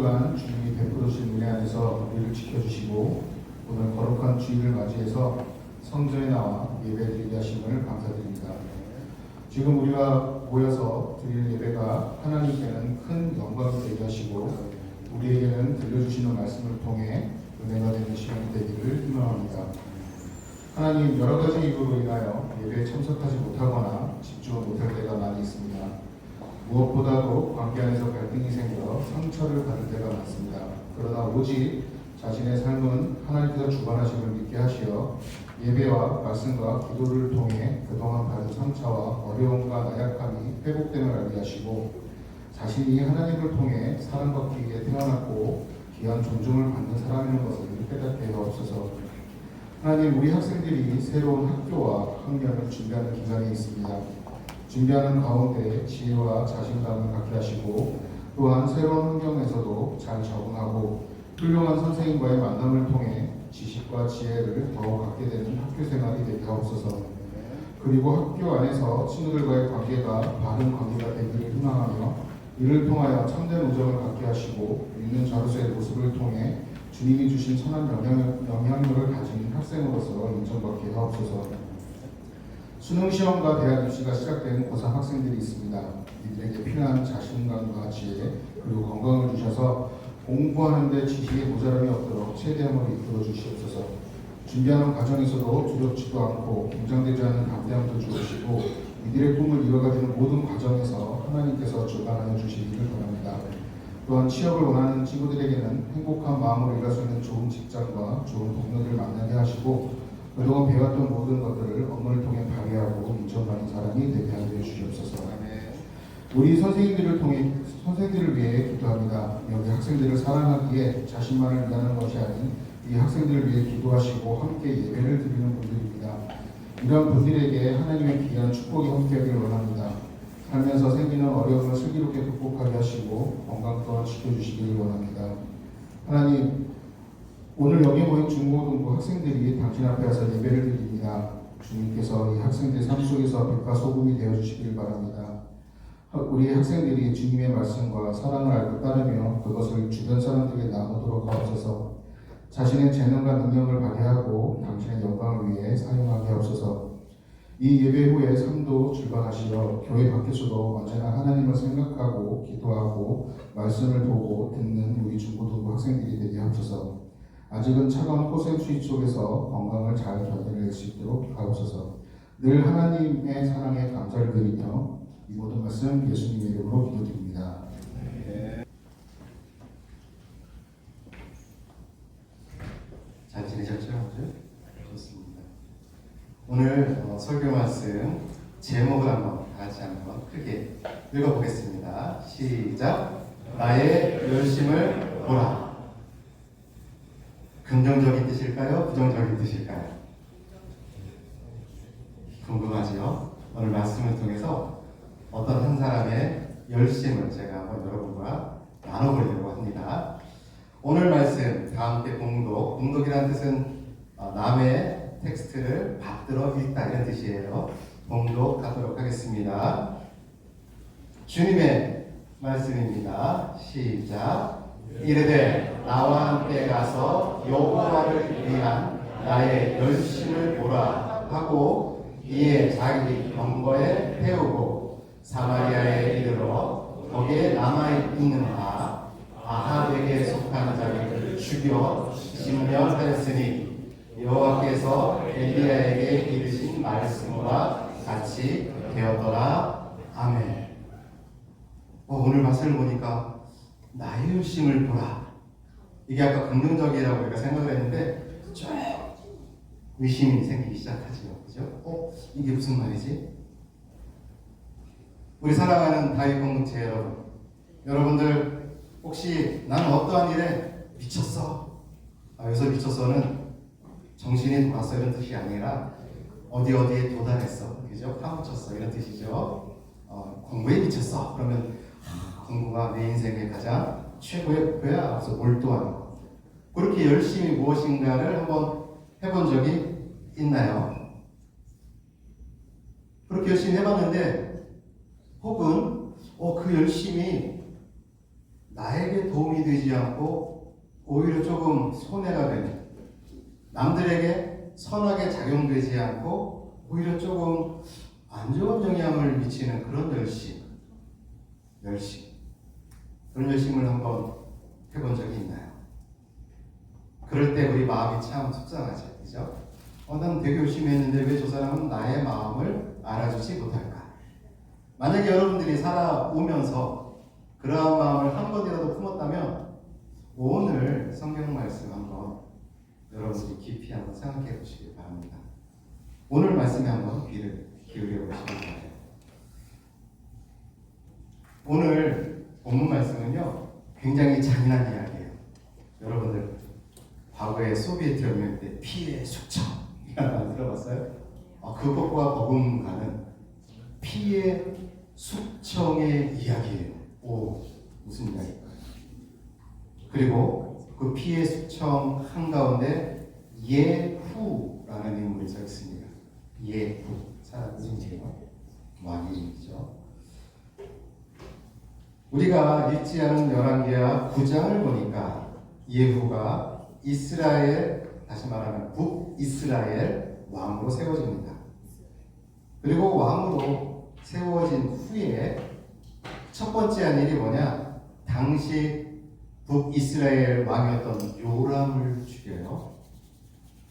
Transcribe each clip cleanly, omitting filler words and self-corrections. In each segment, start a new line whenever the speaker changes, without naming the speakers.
주간 주님이 베풀어 주신 은혜 안에서 우리를 지켜주시고 오늘 거룩한 주일을 맞이해서 성전에 나와 예배드리게 하심을 감사드립니다. 지금 우리가 모여서 드릴 예배가 하나님께는 큰 영광이 되게 하시고 우리에게는 들려주시는 말씀을 통해 은혜가 되는 시간이 되기를 희망합니다. 하나님, 여러 가지 이유로 인하여 예배에 참석하지 못하거나 집중을 못할 때가 많이 있습니다. 무엇보다도 관계 안에서 갈등이 생겨 상처를 받을 때가 많습니다. 그러나 오직 자신의 삶은 하나님께서 주관하심을 믿게 하시어 예배와 말씀과 기도를 통해 그동안 받은 상처와 어려움과 나약함이 회복됨을 알게 하시고 자신이 하나님을 통해 사랑받기 위해 태어났고 귀한 존중을 받는 사람이라는 것을 깨닫게 하옵소서. 하나님, 우리 학생들이 새로운 학교와 학년을 준비하는 기간이 있습니다. 준비하는 가운데 지혜와 자신감을 갖게 하시고 또한 새로운 환경에서도 잘 적응하고 훌륭한 선생님과의 만남을 통해 지식과 지혜를 더욱 갖게 되는 학교 생활이 되게 하옵소서. 그리고 학교 안에서 친구들과의 관계가 바른 관계가 되기를 희망하며 이를 통하여 참된 우정을 갖게 하시고 있는 자로서의 모습을 통해 주님이 주신 선한 영향력을 가진 학생으로서 인정받게 하옵소서. 수능시험과 대학 입시가 시작된 고3 학생들이 있습니다. 이들에게 필요한 자신감과 지혜 그리고 건강을 주셔서 공부하는데 지식에 모자람이 없도록 최대한으로 이끌어 주시옵소서. 준비하는 과정에서도 두렵지도 않고 긴장되지 않는 담대함도 주시고 이들의 꿈을 이뤄가는 모든 과정에서 하나님께서 주관하여 주시기를 바랍니다. 또한 취업을 원하는 친구들에게는 행복한 마음으로 일할 수 있는 좋은 직장과 좋은 동료들을 만나게 하시고 그동안 배웠던 모든 것들을 업무를 통해 발휘하고 인정받는 사람이 되게 하여 주시옵소서. 우리 선생님들을 위해 기도합니다. 여기 학생들을 사랑하기에 자신만을 위하는 것이 아닌 이 학생들을 위해 기도하시고 함께 예배를 드리는 분들입니다. 이런 분들에게 하나님의 귀한 축복이 함께하기를 원합니다. 살면서 생기는 어려움을 슬기롭게 극복하게 하시고 건강 또한 지켜주시기를 원합니다. 하나님, 오늘 여기 모인 중고등부 학생들이 당신 앞에 와서 예배를 드립니다. 주님께서 이 학생들 삶 속에서 빛과 소금이 되어주시길 바랍니다. 우리 학생들이 주님의 말씀과 사랑을 알고 따르며 그것을 주변 사람들에게 나누도록 하옵소서. 자신의 재능과 능력을 발휘하고 당신의 영광을 위해 사용하게 하옵소서. 이 예배 후에 삶도 출발하시어 교회 밖에서도 언제나 하나님을 생각하고 기도하고 말씀을 보고 듣는 우리 중고등부 학생들이 되게 하옵소서. 아직은 차가운 코센 수위 속에서 건강을 잘 견뎌낼 수 있도록 하옵소서. 늘 하나님의 사랑에 감사를 드리며 이 모든 말씀 예수님의 이름으로 기도드립니다.
잘 지내셨죠? 좋습니다. 오늘 설교 말씀 제목을 한번 다시 한번 크게 읽어보겠습니다. 시작. 나의 열심을 보라. 긍정적인 뜻일까요? 부정적인 뜻일까요? 궁금하지요? 오늘 말씀을 통해서 어떤 한 사람의 열심을 제가 한번 여러분과 나눠보려고 합니다. 오늘 말씀 다 함께 봉독이라는 뜻은 남의 텍스트를 받들어 읽다 이런 뜻이에요. 봉독하도록 하겠습니다. 주님의 말씀입니다. 시작. 이르되 나와 함께 가서 여호와를 위한 나의 열심을 보라 하고 이에 자기 병거에 태우고 사마리아에 이르러 거기에 남아있는 아합에게 속한 자를 죽여 진멸하였으니 여호와께서 엘리야에게 이르신 말씀과 같이 되었더라. 아멘. 오늘 말씀을 보니까 나의 열심을 보라. 이게 아까 긍정적이라고 우리가 생각을 했는데 쭉 의심이 생기기 시작하죠. 그죠? 이게 무슨 말이지? 우리 사랑하는 다윗 공동체 여러분들 혹시 나는 어떠한 일에 미쳤어? 여기서 미쳤어는 정신이 돌았어 이런 뜻이 아니라 어디에 도달했어, 그죠? 파묻혔어 이런 뜻이죠. 공부에 미쳤어. 그러면 공부가 내 인생의 가장 최고의 목표야. 그래서 몰두하는 것. 그렇게 열심히 무엇인가를 한번 해본 적이 있나요? 그렇게 열심히 해봤는데 혹은 그 열심이 나에게 도움이 되지 않고 오히려 조금 손해가 되는, 남들에게 선하게 작용되지 않고 오히려 조금 안 좋은 영향을 미치는 그런 열심, 그런 열심을 한번 해본 적이 있나요? 그럴 때 우리 마음이 참 속상하죠, 그죠? 난 되게 열심히 했는데 왜 저 사람은 나의 마음을 알아주지 못할까? 만약에 여러분들이 살아오면서 그러한 마음을 한 번이라도 품었다면 오늘 성경 말씀 한번 여러분들이 깊이 한번 생각해 보시기 바랍니다. 오늘 말씀에 한번 귀를 기울여 보시기 바랍니다. 오늘 본문 말씀은요, 굉장히 잔인한 이야기예요. 여러분들 과거에 소비에트 혁명 때 피의 숙청 들어봤어요? 그것과 버금가는 피의 숙청의 이야기예요. 오, 무슨 이야기일까요? 그리고 그 피의 숙청 한가운데 예후라는 인물이 서 있습니다. 예후, 사람이죠. 왕이죠. 우리가 읽지 않은 열왕기하 9장을 보니까 예후가 이스라엘, 다시 말하면 북이스라엘 왕으로 세워집니다. 그리고 왕으로 세워진 후에 첫 번째 한 일이 뭐냐? 당시 북이스라엘 왕이었던 요람을 죽여요.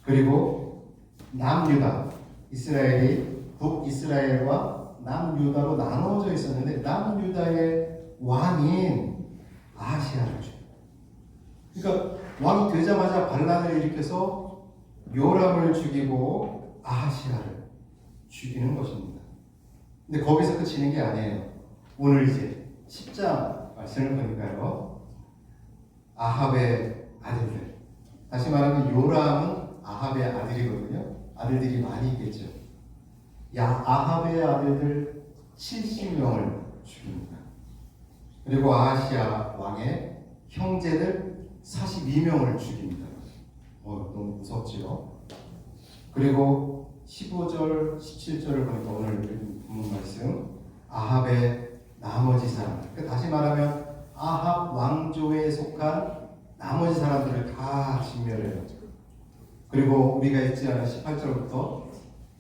그리고 남유다, 이스라엘이 북이스라엘과 남유다로 나누어져 있었는데 남유다의 왕인 아하시아를 죽여요. 그러니까 왕이 되자마자 반란을 일으켜서 요람을 죽이고 아하시아를 죽이는 것입니다. 근데 거기서 그치는 게 아니에요. 오늘 이제 10장 말씀을 보니까요, 아합의 아들들, 다시 말하면 요람은 아합의 아들이거든요. 아들들이 많이 있겠죠. 아합의 아들들 70명을 죽입니다. 그리고 아하시아 왕의 형제들 42명을 죽입니다. 너무 무섭지요. 그리고 15절, 17절을 보니까 오늘 읽은 본문 말씀, 아합의 나머지 사람, 다시 말하면 아합 왕조에 속한 나머지 사람들을 다 진멸해요. 그리고 우리가 읽지 않은 18절부터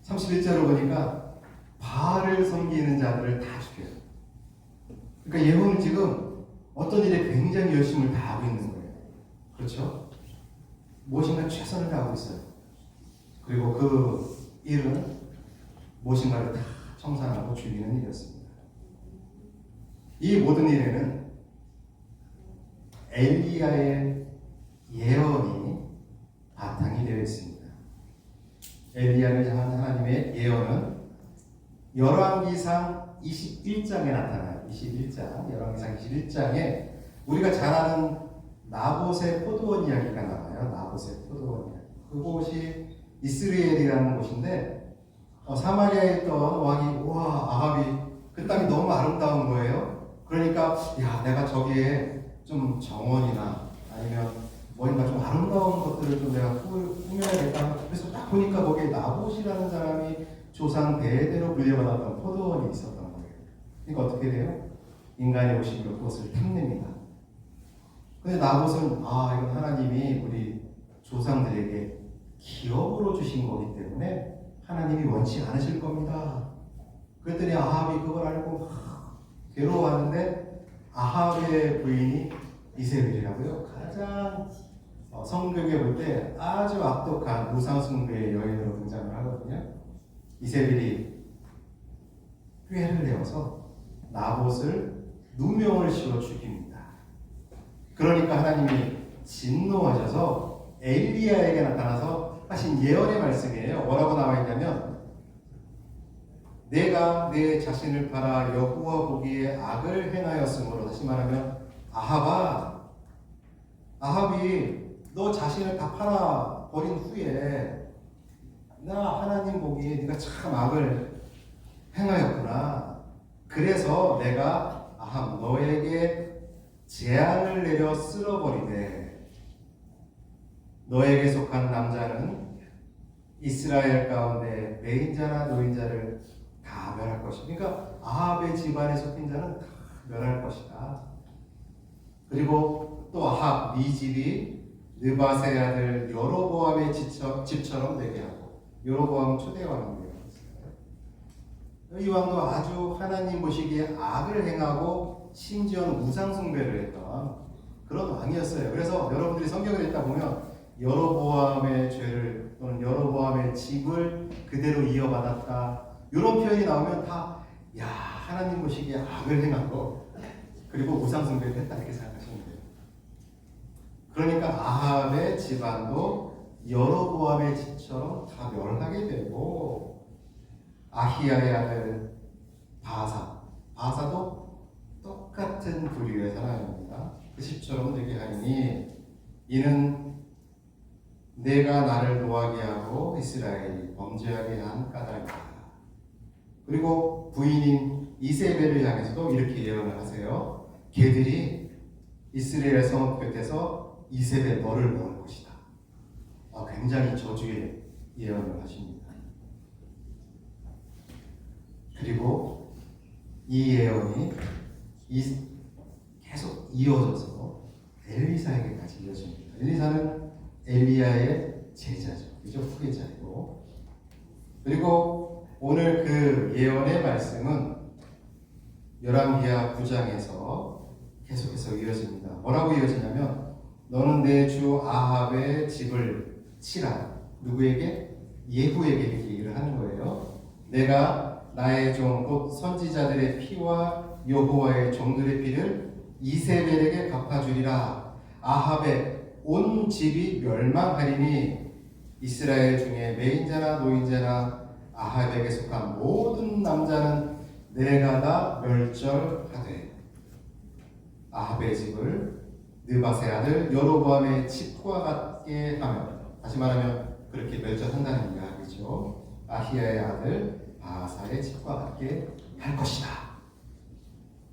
31절을 보니까 바알을 섬기는 자들을 다 죽여요. 그러니까 예후는 지금 어떤 일에 굉장히 열심을 다하고 있는 거예요. 그렇죠? 무엇인가 최선을 다하고 있어요. 그리고 그 일은 무엇인가를 다 청산하고 죽이는 일이었습니다. 이 모든 일에는 엘리야의 예언이 바탕이 되어 있습니다. 엘리야를 향한 하나님의 예언은 열왕기상 21장에 나타나요. 21장, 열왕기상 21장에 우리가 잘 아는 나봇의 포도원 이야기가 나와요. 나봇의 포도원 이야기. 그곳이 이스라엘이라는 곳인데 사마리아에 있던 왕이 아합이 그 땅이 너무 아름다운 거예요. 그러니까 내가 저기에 좀 정원이나 아니면 뭔가 좀 아름다운 것들을 좀 내가 꾸며야겠다. 그래서 딱 보니까 거기에 나봇이라는 사람이 조상 대대로 물려받았던 포도원이 있었던 거예요. 그러니까 어떻게 돼요? 인간이 오시면 그것을 탐냅니다. 근데 나봇은 이건 하나님이 우리 조상들에게 기업으로 주신 거기 때문에 하나님이 원치 않으실 겁니다. 그랬더니 아합이 그걸 알고 괴로워하는데 아합의 부인이 이세벨이라고요. 가장 성경에 볼 때 아주 악독한 우상숭배의 여인으로 등장을 하거든요. 이세벨이 꾀를 내어서 나봇을 누명을 씌워 죽입니다. 그러니까 하나님이 진노하셔서 엘리야에게 나타나서 하신 예언의 말씀이에요. 뭐라고 나와 있냐면, 내가 내 자신을 팔아 여호와 보기에 악을 행하였으므로, 다시 말하면 아합이 너 자신을 다 팔아 버린 후에 나 하나님 보기에 네가 참 악을 행하였구나. 그래서 내가 아합 너에게 재앙을 내려 쓸어버리되 너에게 속한 남자는 이스라엘 가운데 매인자나 노인자를 다 멸할 것이다. 그러니까 아합의 집안에 속힌 자는 다 멸할 것이다. 그리고 또 아합 네 집이 느바세 아들 여로보암의 집처럼 되게 하고, 여로보암은 초대 왕이에요. 이 왕도 아주 하나님 보시기에 악을 행하고 심지어는 우상 숭배를 했던 그런 왕이었어요. 그래서 여러분들이 성경을 읽다 보면 여로보암의 죄를 또는 여로보암의 집을 그대로 이어받았다, 이런 표현이 나오면 다 야, 하나님 보시기에 악을 행하고 그리고 우상 숭배를 했다, 이렇게 생각하시면 돼요. 그러니까 아합의 집안도 여로보암의 집처럼 다 멸하게 되고, 아히야의 아들 바사도 똑같은 부류의 사람입니다. 그 집처럼 되게 하니 이는 내가 나를 노하게 하고 이스라엘이 범죄하게 한 까닭이다. 그리고 부인인 이세벨을 향해서도 이렇게 예언을 하세요. 걔들이 이스라엘 성읍 곁에서 이세벨 너를 먹을 것이다. 굉장히 저주의 예언을 하십니다. 그리고 이 예언이 계속 이어져서 엘리사에게까지 이어집니다. 엘리사는 엘리야의 제자죠. 그죠? 후계자이고. 그리고 오늘 그 예언의 말씀은 열왕기하 9장에서 계속해서 이어집니다. 뭐라고 이어지냐면 너는 내 주 아합의 집을 치라. 누구에게? 예후에게 이렇게 일을 하는 거예요. 내가 나의 종 곧 선지자들의 피와 여호와의 종들의 피를 이세벨에게 갚아주리라. 아합의 온 집이 멸망하리니 이스라엘 중에 매인자나 노인자나 아합에게 속한 모든 남자는 내가 다 멸절하되 아합의 집을 느바세 아들 여로보암의 집과 같게 하며, 다시 말하면 그렇게 멸절한다는 이야기죠. 아히야의 아들 바사의 집과 같게 할 것이다.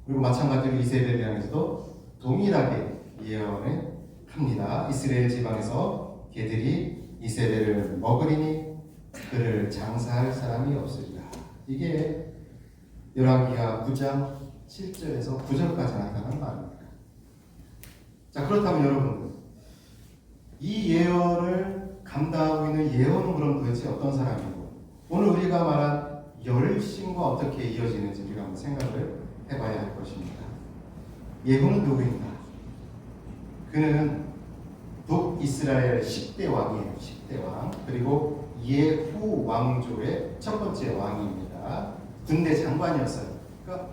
그리고 마찬가지로 이세벨을 향해서도 동일하게 예언을 합니다. 이스라엘 지방에서 걔들이 이세벨을 먹으리니 그를 장사할 사람이 없으리라. 이게 열왕기하 9장 7절에서 9절까지 나타나는 말입니다. 자, 그렇다면 여러분, 이 예언을 감당하고 있는 예언은 그럼 도대체 어떤 사람이고, 오늘 우리가 말한 열심과 어떻게 이어지는지 우리가 한번 생각을 해봐야 할 것입니다. 예후는 누구인가? 그는 북이스라엘 10대 왕이에요. 10대 왕. 그리고 예후 왕조의 첫 번째 왕입니다. 군대 장관이었어요. 그러니까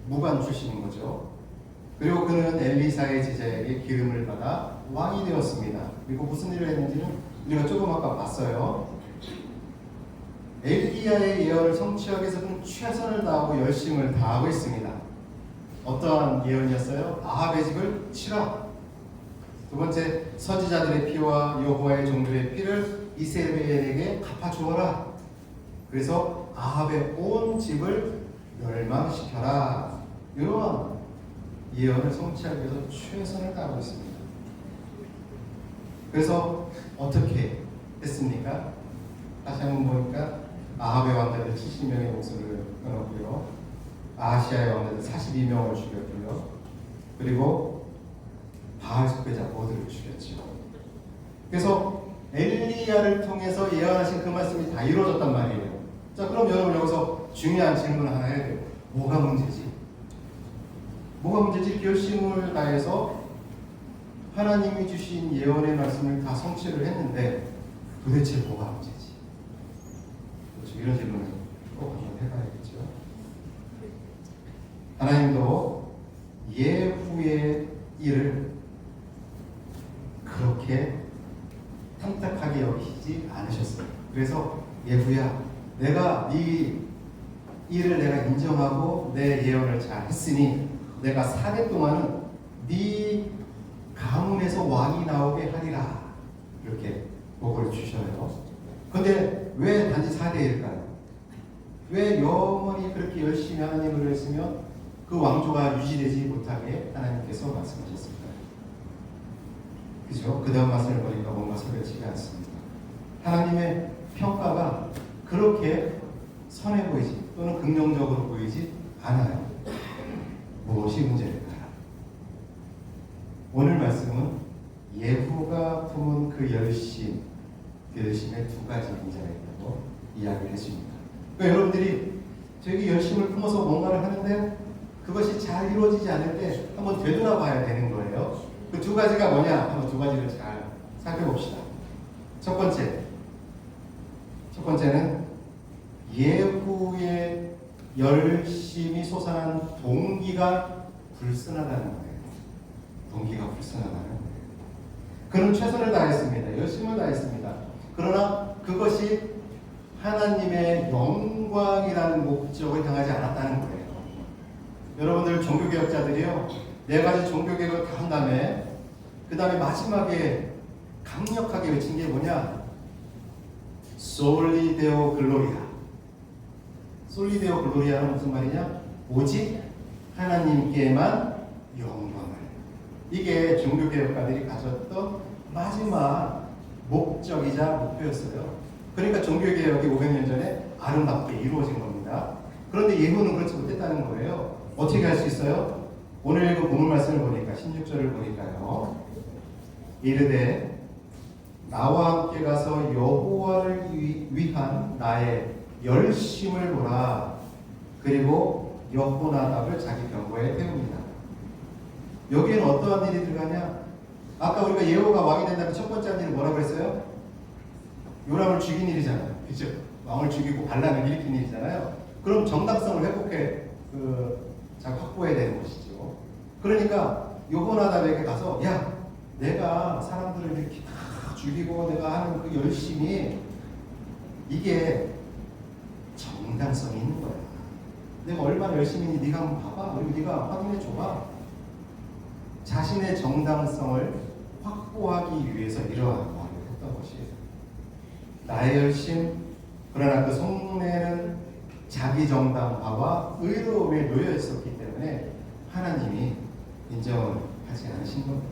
무관 출신인 거죠. 그리고 그는 엘리사의 제자에게 기름을 받아 왕이 되었습니다. 그리고 무슨 일을 했는지는 우리가 조금 아까 봤어요. 엘리야의 예언을 성취하기 위해서 그는 최선을 다하고 열심을 다하고 있습니다. 어떠한 예언이었어요? 아합의 집을 치라. 두 번째, 선지자들의 피와 여호와의 종들의 피를 이세벨에게 갚아주어라. 그래서 아합의 온 집을 멸망시켜라. 이런 예언을 성취하기 위해서 최선을 다하고 있습니다. 그래서 어떻게 했습니까? 다시 한번 보니까 아합의 왕자들 70명의 목숨을 끊었고요. 아시아의 왕자들 42명을 죽였고요. 그리고 바알 숭배자 모두를 죽였죠. 그래서 엘리야를 통해서 예언하신 그 말씀이 다 이루어졌단 말이에요. 자, 그럼 여러분 여기서 중요한 질문을 하나 해야 돼요. 뭐가 문제지? 뭐가 문제지? 결심을 다해서 하나님이 주신 예언의 말씀을 다 성취를 했는데 도대체 뭐가 문제지? 그렇죠. 이런 질문을 꼭 한번 해봐야겠죠. 하나님도 예후의 일을 그렇게 탐탁하게 여기지 않으셨어요. 그래서 예후야, 내가 네 일을 내가 인정하고 내 예언을 잘 했으니 내가 4대 동안은 네 가문에서 왕이 나오게 하리라. 이렇게 복을 주셔요. 근데 왜 단지 4대일까요? 왜 영원히 그렇게 열심히 하나님을 했으면 그 왕조가 유지되지 못하게 하나님께서 말씀하셨습니다. 그죠? 그 다음 말씀을 보니까 뭔가 소개치가 않습니다. 하나님의 평가가 그렇게 선해 보이지 또는 긍정적으로 보이지 않아요. 무엇이 문제일까요? 예후가 품은 그 열심, 그 열심에 두 가지 문제가 있다고 이야기를 했습니다. 그러니까 여러분들이 되게 열심을 품어서 뭔가를 하는데 그것이 잘 이루어지지 않을 때 한번 되돌아봐야 되는 거예요. 그 두 가지가 뭐냐? 한번 두 가지를 잘 살펴봅시다. 첫 번째는 예후의 열심이 솟아난 동기가 불순하다는 거예요. 동기가 불순하다는 거예요. 그는 최선을 다했습니다. 열심을 다했습니다. 그러나 그것이 하나님의 영광이라는 목적을 향하지 않았다는 거예요. 여러분들 종교개혁자들이요, 네 가지 종교개혁을 다 한 다음에 그 다음에 마지막에 강력하게 외친 게 뭐냐? 솔리 데오 글로리아. 솔리 데오 글로리아는 무슨 말이냐? 오직 하나님께만 영광을. 이게 종교개혁가들이 가졌던 마지막 목적이자 목표였어요. 그러니까 종교개혁이 500년 전에 아름답게 이루어진 겁니다. 그런데 예후는 그렇지 못했다는 거예요. 어떻게 할 수 있어요? 오늘 읽은 본문 말씀을 보니까 16절을 보니까요. 이르되 나와 함께 가서 여호와를 위한 나의 열심을 보라. 그리고 여호나답을 자기 병거에 태웁니다. 여기에는 어떠한 일이 들어가냐? 아까 우리가 예후가 왕이 된다면 첫 번째 한 일은 뭐라고 했어요? 요람을 죽인 일이잖아요. 그죠? 왕을 죽이고 반란을 일으킨 일이잖아요. 그럼 정당성을 회복해 잘 확보해야 되는 것이죠. 그러니까 여호나답에게 가서 야, 내가 사람들을 이렇게 다 죽이고 내가 하는 그 열심이 이게 정당성이 있는 거야. 내가 얼마나 열심히니 네가 한번 봐봐. 그리고 네가 확인해 줘봐. 자신의 정당성을 확보하기 위해서 이러한 말을 했던 것이에요. 나의 열심, 그러나 그 속내는 자기 정당화와 의로움에 놓여 있었기 때문에 하나님이 인정을 하지 않으신 겁니다.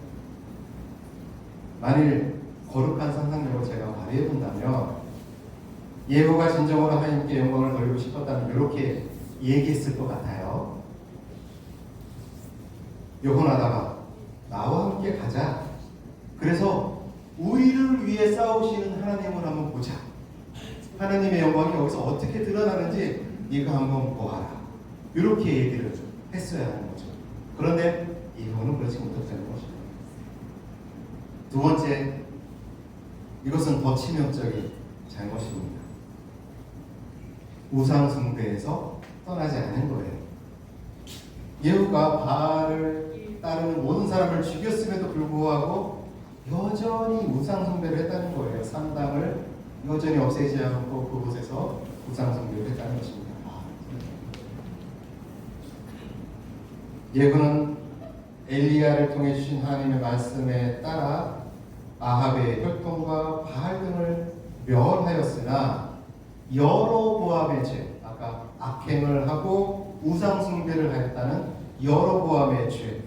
만일 거룩한 상상력을 제가 발휘해 본다면 예후가 진정으로 하나님께 영광을 돌리고 싶었다면 이렇게 얘기했을 것 같아요. 여호나다가 나와 함께 가자. 그래서 우리를 위해 싸우시는 하나님을 한번 보자. 하나님의 영광이 여기서 어떻게 드러나는지 네가 한번 보아라. 이렇게 얘기를 했어야 하는 거죠. 그런데 예후는 그렇지 못했다는 것입니다. 두 번째, 이것은 더 치명적인 잘못입니다. 우상 숭배에서 떠나지 않은 거예요. 예후가 바알을 따르는 모든 사람을 죽였음에도 불구하고 여전히 우상 숭배를 했다는 거예요. 산당을 여전히 없애지 않고 그곳에서 우상 숭배를 했다는 것입니다. 예후는 엘리야를 통해 주신 하나님의 말씀에 따라 아합의 혈통과 바알 등을 멸하였으나 여로보암의 죄, 아까 악행을 하고 우상 숭배를 하였다는 여로보암의 죄,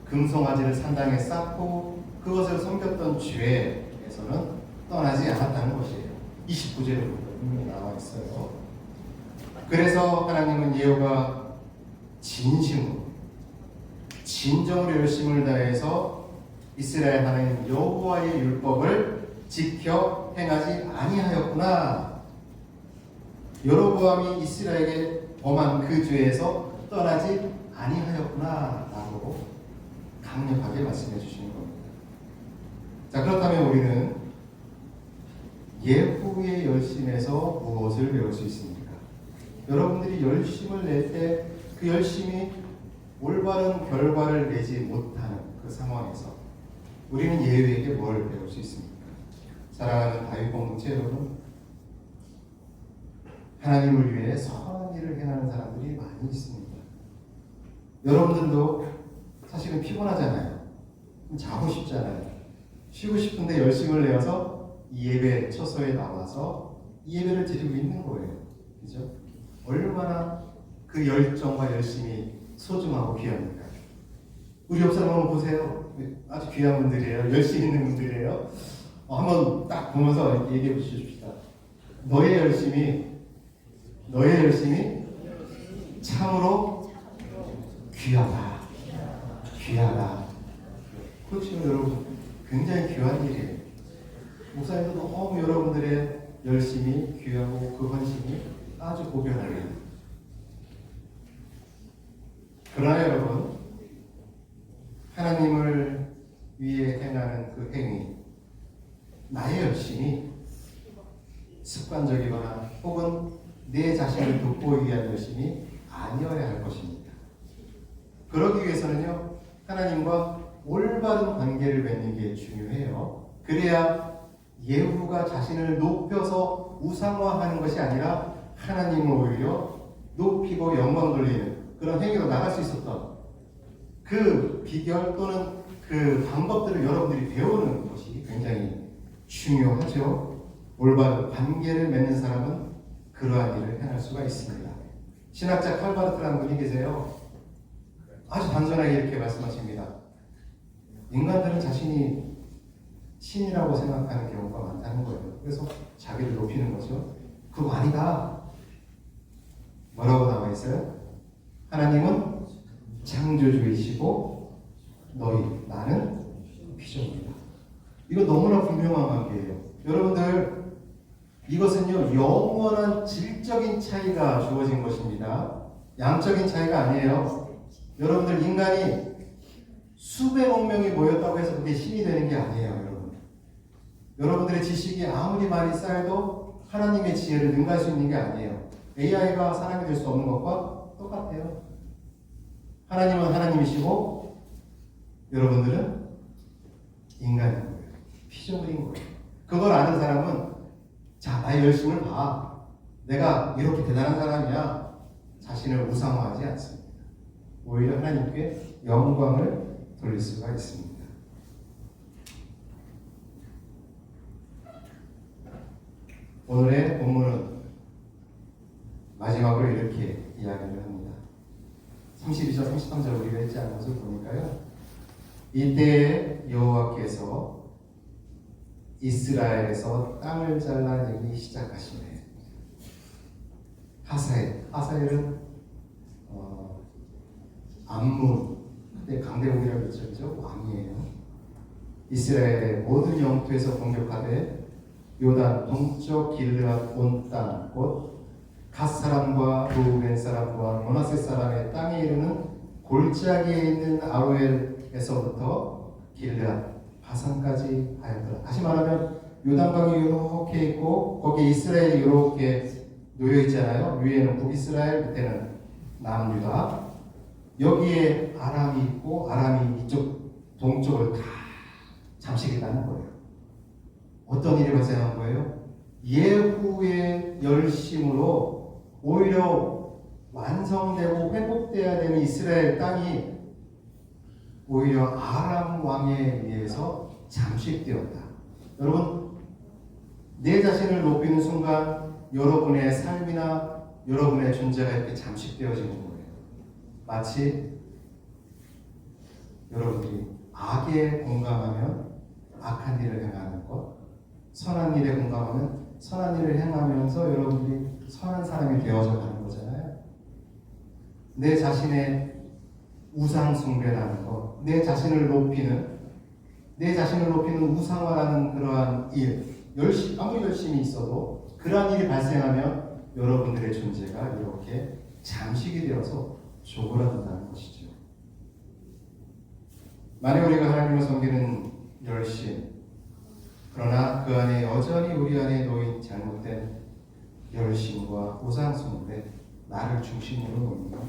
금송아지를 산당에 쌓고 그것을 섬겼던 죄에서는 떠나지 않았다는 것이에요. 29절에 분명히 나와 있어요. 그래서 하나님은 예후가 진정으로 열심을 다해서 이스라엘 하나님 여호와의 율법을 지켜 행하지 아니하였구나. 여로보암이 이스라엘에게 범한 그 죄에서 떠나지 아니하였구나 라고 강력하게 말씀해 주시는 겁니다. 자, 그렇다면 우리는 예후의 열심에서 무엇을 배울 수 있습니까? 여러분들이 열심을 낼 때 그 열심이 올바른 결과를 내지 못하는 그 상황에서 우리는 예후에게 뭘 배울 수 있습니까? 사랑하는 다윗 공동체 여러분, 하나님을 위해 선한 일을 행하는 사람들이 많이 있습니다. 여러분들도 사실은 피곤하잖아요. 자고 싶잖아요. 쉬고 싶은데 열심을 내어서 이 예배 처소에 나와서 이 예배를 드리고 있는 거예요. 그죠? 얼마나 그 열정과 열심이 소중하고 귀합니까? 우리 옆 사람 한번 보세요. 아주 귀한 분들이에요. 열심히 있는 분들이에요. 한번 딱 보면서 얘기해 보십시다. 너의 열심이 참으로 귀하다. 그렇죠, 여러분. 굉장히 귀한 일이에요. 목사님도 너무 여러분들의 열심이 귀하고 그 헌신이 아주 고변하네요. 그러나 여러분, 하나님을 위해 행하는 그 행위, 나의 열심이 습관적이거나 혹은 내 자신을 돋보이기 위한 열심이 아니어야 할 것입니다. 그러기 위해서는요, 하나님과 올바른 관계를 맺는 게 중요해요. 그래야 예후가 자신을 높여서 우상화하는 것이 아니라 하나님을 오히려 높이고 영광 돌리는 그런 행위로 나갈 수 있었던 그 비결 또는 그 방법들을 여러분들이 배우는 것이 굉장히 중요하죠. 올바른 관계를 맺는 사람은 그러한 일을 행할 수가 있습니다. 신학자 칼바르트라는 분이 계세요. 아주 단순하게 이렇게 말씀하십니다. 인간들은 자신이 신이라고 생각하는 경우가 많다는 거예요. 그래서 자기를 높이는 거죠. 그거 아니다. 뭐라고 나와 있어요? 하나님은 창조주이시고 너희, 나는 피조물이다. 이거 너무나 분명한 관계예요. 여러분들, 이것은요, 영원한 질적인 차이가 주어진 것입니다. 양적인 차이가 아니에요. 여러분들, 인간이 수백억 명이 모였다고 해서 그게 신이 되는 게 아니에요, 여러분. 여러분들의 지식이 아무리 많이 쌓여도 하나님의 지혜를 능가할 수 있는 게 아니에요. AI가 사람이 될 수 없는 것과 똑같아요. 하나님은 하나님이시고 여러분들은 인간인 거예요. 피조물인 거예요. 그걸 아는 사람은 자, 나의 열심을 봐. 내가 이렇게 대단한 사람이야. 자신을 우상화하지 않습니다. 오히려 하나님께 영광을 돌릴 수가 있습니다. 오늘의 본문은 마지막으로 이렇게 이야기를 합니다. 32절, 33절 우리가 읽지 않은 것을 보니까요. 이때 여호와께서 이스라엘에서 땅을 잘라내기 시작하시네. 하사엘은 암몬 강대국이라고 했죠. 왕이에요. 이스라엘의 모든 영토에서 공격하되 요단 동쪽 길르앗 온 땅 곧 갓 사람과 루벤 사람과 므낫세 사람의 땅에 이르는 골짜기에 있는 아로엘에서부터 길르앗 바산까지 하였더라. 다시 말하면 요단강이 이렇게 있고 거기에 이스라엘이 이렇게 놓여 있잖아요. 위에는 북이스라엘, 밑에는 남유다. 여기에 아람이 있고 아람이 이쪽 동쪽을 다 잠식했다는 거예요. 어떤 일이 발생한 거예요? 예후의 열심으로 오히려 완성되고 회복돼야 되는 이스라엘 땅이 오히려 아람 왕에 의해서 잠식되었다. 여러분, 내 자신을 높이는 순간 여러분의 삶이나 여러분의 존재가 이렇게 잠식되어지는 거예요. 마치 여러분들이 악에 공감하면 악한 일을 행하는 것, 선한 일에 공감하면 선한 일을 행하면서 여러분들이 선한 사람이 되어져 가는 거잖아요. 내 자신의 우상 숭배라는 것, 내 자신을 높이는 우상화라는 그러한 일, 아무리 열심히 있어도 그러한 일이 발생하면 여러분들의 존재가 이렇게 잠식이 되어서 조그라든다는 것이죠. 만약 우리가 하나님을 섬기는 열심, 그러나 그 안에 여전히 우리 안에 놓인 잘못된 열심과 우상 숭배, 나를 중심으로 놓는 것,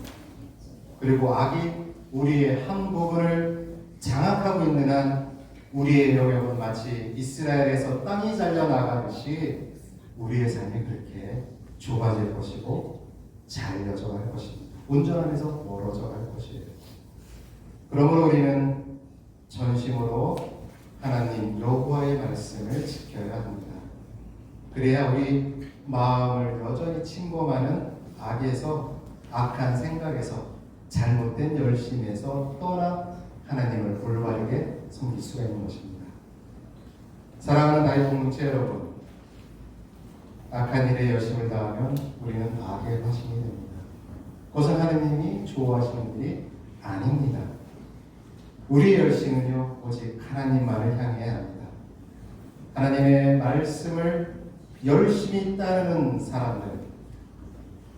그리고 악이 우리의 한 부분을 장악하고 있는 한 우리의 영역은 마치 이스라엘에서 땅이 잘려나가듯이 우리의 삶이 그렇게 좁아질 것이고 잘려져 갈 것입니다. 온전함에서 멀어져 갈 것이에요. 그러므로 우리는 전심으로 하나님 여호와의 말씀을 지켜야 합니다. 그래야 우리 마음을 여전히 침범하는 악한 생각에서 잘못된 열심에서 떠나 하나님을 올바르게 섬길 수가 있는 것입니다. 사랑하는 나의 공동체 여러분, 악한 일에 열심을 다하면 우리는 악의 화신이 됩니다. 그것은 하나님이 좋아하시는 일이 아닙니다. 우리의 열심은요 오직 하나님만을 향해야 합니다. 하나님의 말씀을 열심히 따르는 사람들,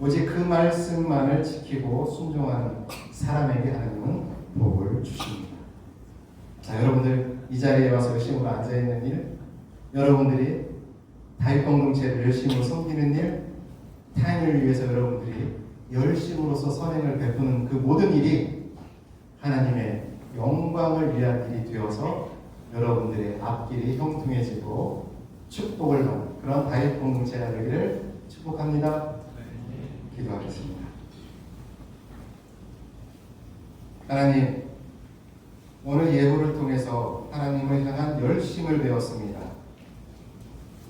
오직 그 말씀만을 지키고 순종하는 사람에게 하나님은 복을 주십니다. 자, 여러분들 이 자리에 와서 열심으로 앉아있는 일, 여러분들이 다윗 공동체를 열심으로 섬기는 일, 타인을 위해서 여러분들이 열심으로서 선행을 베푸는 그 모든 일이 하나님의 영광을 위한 일이 되어서 여러분들의 앞길이 형통해지고 축복을 받는 그런 다윗 공동체가 되기를 축복합니다. 기도하겠습니다. 하나님, 오늘 예고를 통해서 하나님을 향한 열심을 배웠습니다.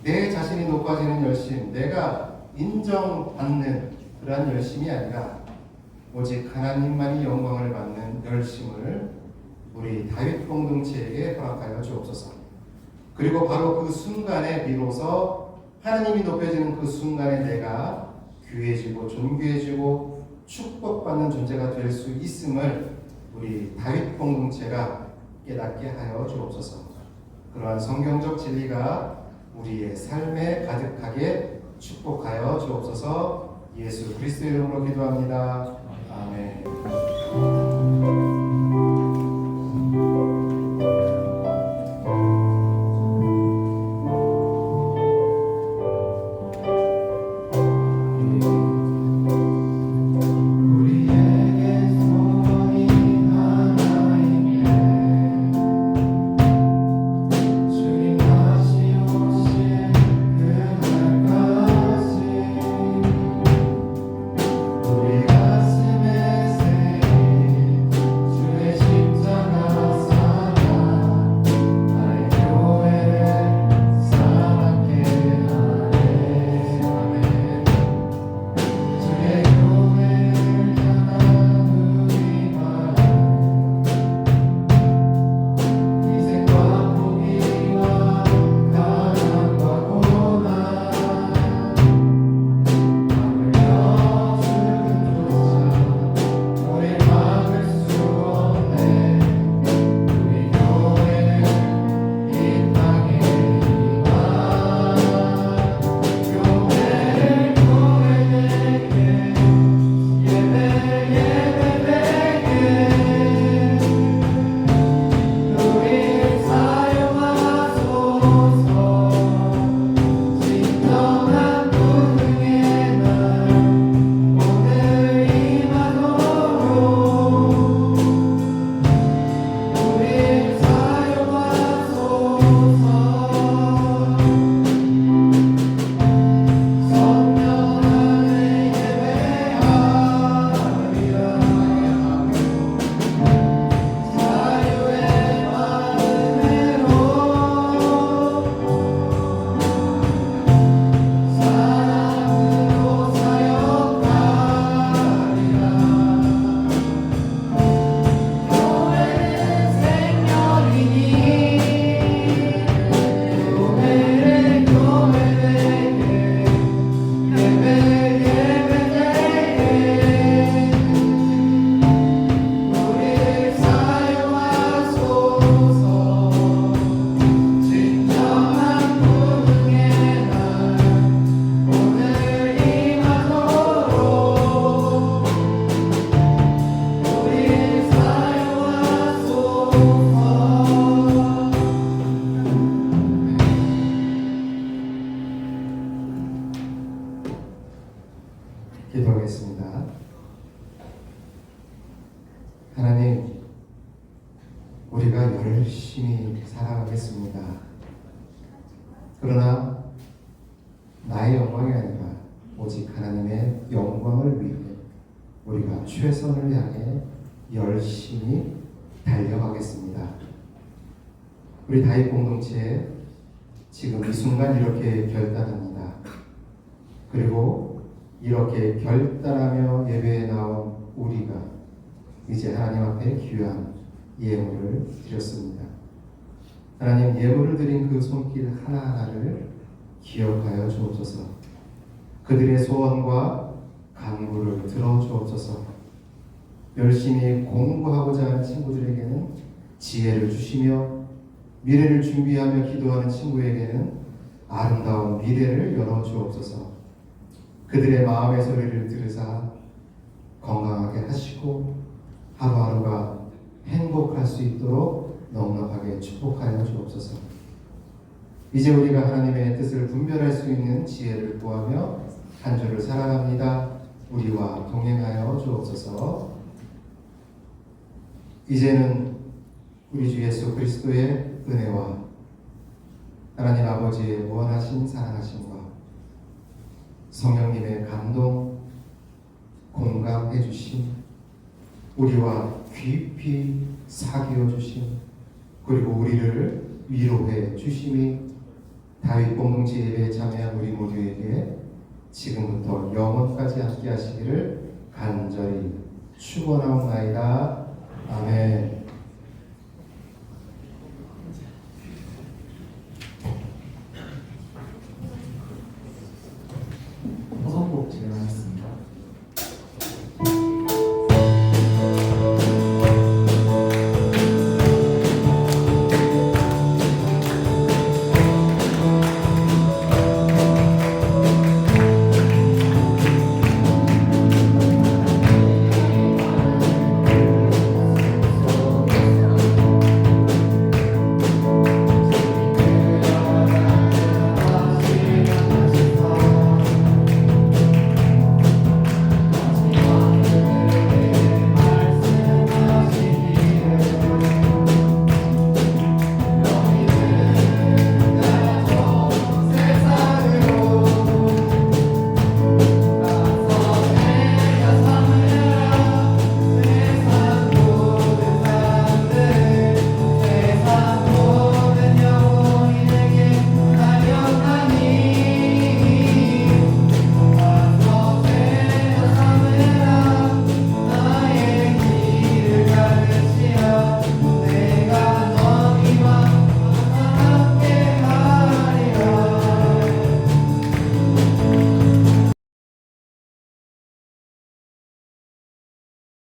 내 자신이 높아지는 열심, 내가 인정받는 그러한 열심이 아니라 오직 하나님만이 영광을 받는 열심을 우리 다윗 공동체에게 허락하여 주옵소서. 그리고 바로 그 순간에 비로소 하나님이 높여지는 그 순간에 내가 귀해지고 존귀해지고 축복받는 존재가 될 수 있음을 우리 다윗 공동체가 깨닫게 하여 주옵소서. 그러한 성경적 진리가 우리의 삶에 가득하게 축복하여 주옵소서. 예수 그리스도의 이름으로 기도합니다. 아멘. 기도하겠습니다. 하나님, 우리가 열심히 살아가겠습니다. 그러나 나의 영광이 아니라 오직 하나님의 영광을 위해 우리가 최선을 향해 열심히 달려가겠습니다. 우리 다윗 공동체 지금 이 순간 이렇게 결단합니다. 그리고 이렇게 결단하며 예배에 나온 우리가 이제 하나님 앞에 귀한 예물을 드렸습니다. 하나님, 예물을 드린 그 손길 하나하나를 기억하여 주옵소서. 그들의 소원과 간구를 들어주옵소서. 열심히 공부하고자 하는 친구들에게는 지혜를 주시며 미래를 준비하며 기도하는 친구에게는 아름다운 미래를 열어 주옵소서. 그들의 마음의 소리를 들으사 건강하게 하시고 하루하루가 행복할 수 있도록 넉넉하게 축복하여 주옵소서. 이제 우리가 하나님의 뜻을 분별할 수 있는 지혜를 구하며 한 주를 살아갑니다. 우리와 동행하여 주옵소서. 이제는 우리 주 예수 그리스도의 은혜와 하나님 아버지의 무한하신 사랑하심과 성령님의 감동, 공감해 주심, 우리와 깊이 사귀어 주심, 그리고 우리를 위로해 주심이 다윗 공동체 예배에 참여한 우리 모두에게 지금부터 영원까지 함께 하시기를 간절히 축원하옵나이다. 아멘.